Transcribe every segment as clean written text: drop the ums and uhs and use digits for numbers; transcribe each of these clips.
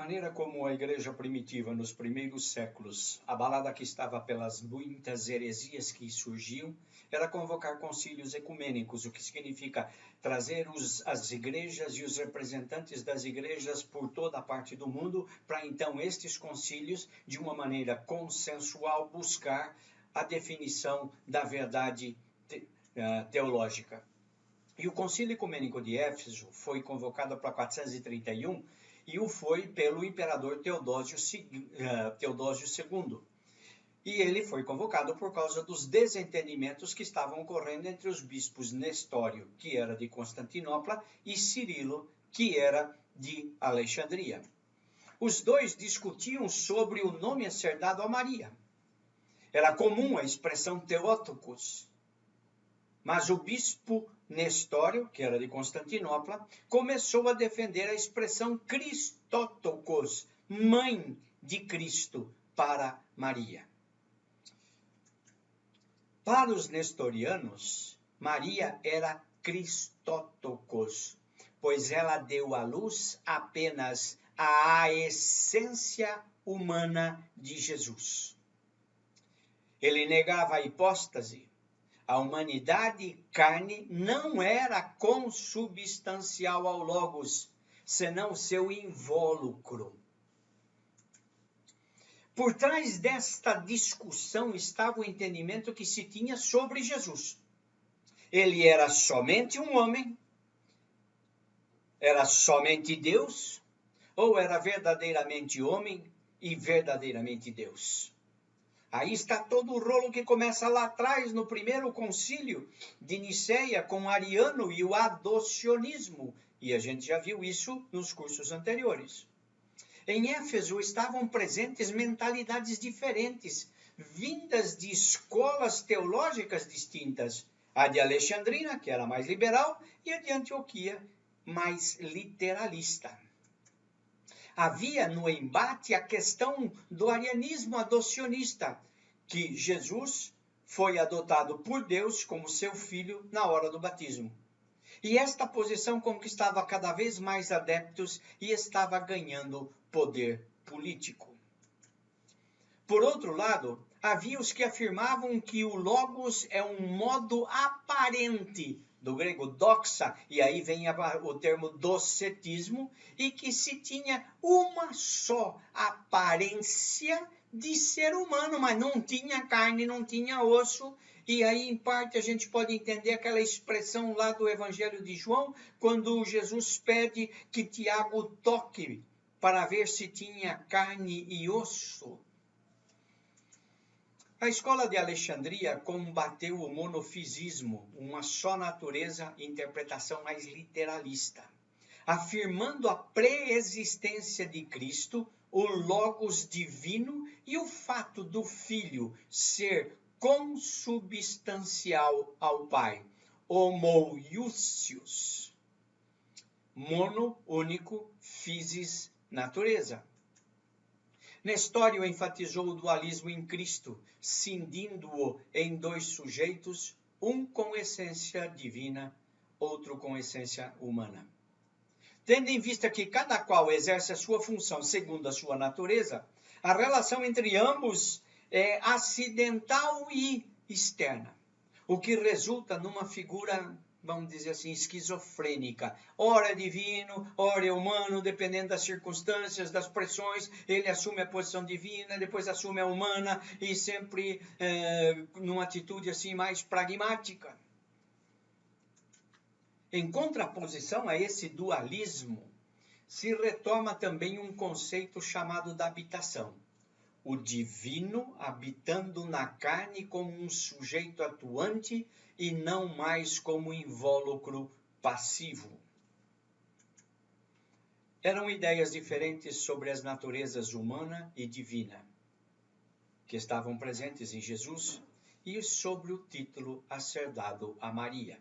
maneira como a igreja primitiva, nos primeiros séculos, abalada que estava pelas muitas heresias que surgiam, era convocar concílios ecumênicos, o que significa trazer as igrejas e os representantes das igrejas por toda a parte do mundo, para então estes concílios, de uma maneira consensual, buscar a definição da verdade teológica. E o Concílio Ecumênico de Éfeso foi convocado para 431 e o foi pelo imperador Teodósio II. E ele foi convocado por causa dos desentendimentos que estavam ocorrendo entre os bispos Nestório, que era de Constantinopla, e Cirilo, que era de Alexandria. Os dois discutiam sobre o nome a ser dado a Maria. Era comum a expressão Theotokos, mas o bispo Nestório, que era de Constantinopla, começou a defender a expressão Christotokos, mãe de Cristo, para Maria. Para os nestorianos, Maria era Christotokos, pois ela deu à luz apenas a essência humana de Jesus. Ele negava a hipóstase. A humanidade carne não era consubstancial ao Logos, senão seu invólucro. Por trás desta discussão estava o entendimento que se tinha sobre Jesus. Ele era somente um homem? Era somente Deus? Ou era verdadeiramente homem e verdadeiramente Deus? Aí está todo o rolo que começa lá atrás, no primeiro concílio de Nicéia, com Ariano e o adocionismo. E a gente já viu isso nos cursos anteriores. Em Éfeso estavam presentes mentalidades diferentes, vindas de escolas teológicas distintas. A de Alexandrina, que era mais liberal, e a de Antioquia, mais literalista. Havia no embate a questão do arianismo adocionista, que Jesus foi adotado por Deus como seu filho na hora do batismo. E esta posição conquistava cada vez mais adeptos e estava ganhando poder político. Por outro lado, havia os que afirmavam que o Logos é um modo aparente, do grego doxa, e aí vem o termo docetismo, e que se tinha uma só aparência de ser humano, mas não tinha carne, não tinha osso. E aí, em parte, a gente pode entender aquela expressão lá do Evangelho de João, quando Jesus pede que Tiago toque para ver se tinha carne e osso. A escola de Alexandria combateu o monofisismo, uma só natureza e interpretação mais literalista, afirmando a pré-existência de Cristo, o Logos divino e o fato do Filho ser consubstancial ao Pai, homoiousios, mono, único, physis, natureza. Nestório enfatizou o dualismo em Cristo, cindindo-o em dois sujeitos, um com essência divina, outro com essência humana. Tendo em vista que cada qual exerce a sua função segundo a sua natureza, a relação entre ambos é acidental e externa, o que resulta numa figura, vamos dizer assim, esquizofrênica. Ora é divino, ora é humano, dependendo das circunstâncias, das pressões, ele assume a posição divina, depois assume a humana, e sempre numa atitude assim mais pragmática. Em contraposição a esse dualismo, se retoma também um conceito chamado da habitação. O divino habitando na carne como um sujeito atuante e não mais como invólucro passivo. Eram ideias diferentes sobre as naturezas humana e divina, que estavam presentes em Jesus, e sobre o título a ser dado a Maria.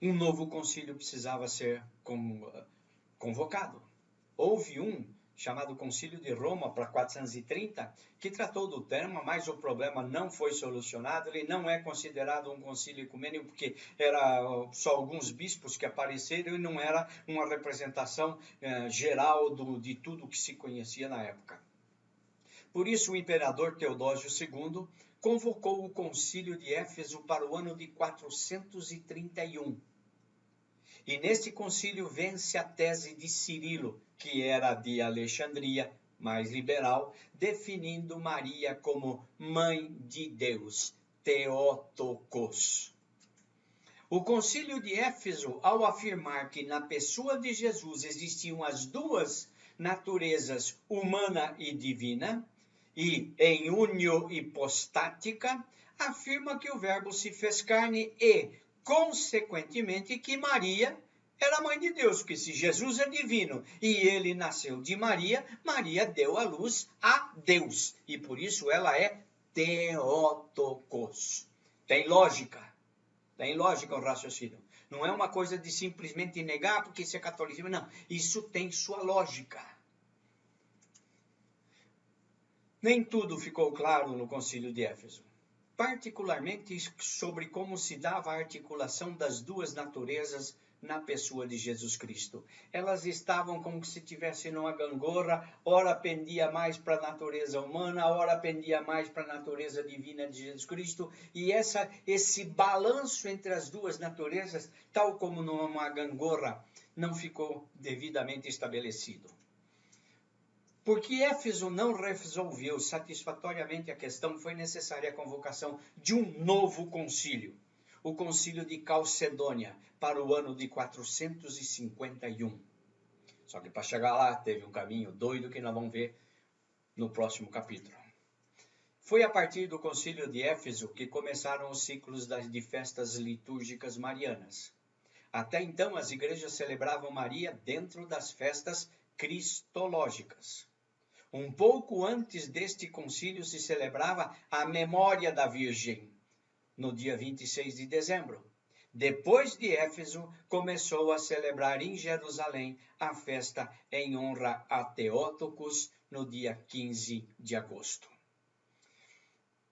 Um novo concílio precisava ser convocado. Houve um chamado Concílio de Roma, para 430, que tratou do tema, mas o problema não foi solucionado. Ele não é considerado um concílio ecumênico, porque era só alguns bispos que apareceram e não era uma representação geral de tudo que se conhecia na época. Por isso, o imperador Teodósio II convocou o concílio de Éfeso para o ano de 431. E neste concílio vence a tese de Cirilo, que era de Alexandria, mais liberal, definindo Maria como mãe de Deus, Theotokos. O concílio de Éfeso, ao afirmar que na pessoa de Jesus existiam as duas naturezas, humana e divina, e em unio hipostática, afirma que o Verbo se fez carne e, consequentemente, que Maria era mãe de Deus, porque se Jesus é divino e ele nasceu de Maria, Maria deu à luz a Deus, e por isso ela é Theotokos. Tem lógica o raciocínio. Não é uma coisa de simplesmente negar porque isso é catolicismo, não. Isso tem sua lógica. Nem tudo ficou claro no concílio de Éfeso, particularmente sobre como se dava a articulação das duas naturezas na pessoa de Jesus Cristo. Elas estavam como se tivessem numa gangorra, ora pendia mais para a natureza humana, ora pendia mais para a natureza divina de Jesus Cristo, e esse balanço entre as duas naturezas, tal como numa gangorra, não ficou devidamente estabelecido. Porque Éfeso não resolveu satisfatoriamente a questão, foi necessária a convocação de um novo concílio, o concílio de Calcedônia, para o ano de 451. Só que para chegar lá teve um caminho doido que nós vamos ver no próximo capítulo. Foi a partir do concílio de Éfeso que começaram os ciclos de festas litúrgicas marianas. Até então as igrejas celebravam Maria dentro das festas cristológicas. Um pouco antes deste concílio se celebrava a memória da Virgem, no dia 26 de dezembro. Depois de Éfeso, começou a celebrar em Jerusalém a festa em honra a Theotokos, no dia 15 de agosto.